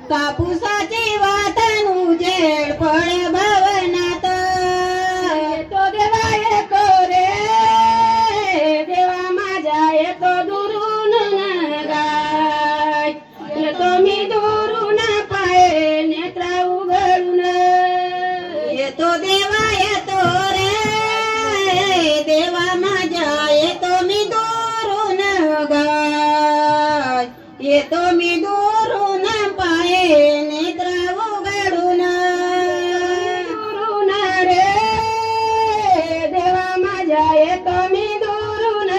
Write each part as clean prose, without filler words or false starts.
कापूसाची वातनु Z पळे भवनात येतो देवा येतो रे देवा माझ्या येतो दुरून गाय येतो मी दुरून पाय नेत्र उघडून येतो देवा येतो रे देवा माझ्या येतो मी दुरून गाय येतो मी दुरून पाये नेत्र उघडून दुरून रे देवा माझ्या येतो मी दुरून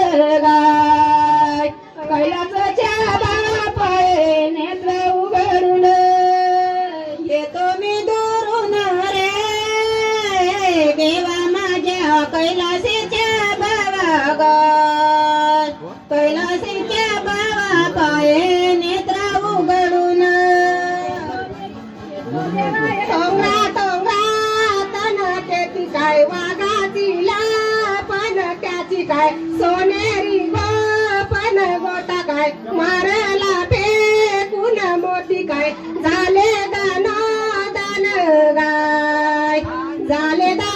गाय कैलासच्या बापाय नेत्र उघडून येतो मी दुरून रे देवा माझ्या कैलासीच्या बाबा गाय कैलासीच्या बाबा पाये नेत्र उघडून टोंगरा टोंगरा तनाट्याची काय वाघाची पण त्याची काय सोनेरी पण गोटा काय मारला फेकून मोती काय झाले दान दान गाय झाले दान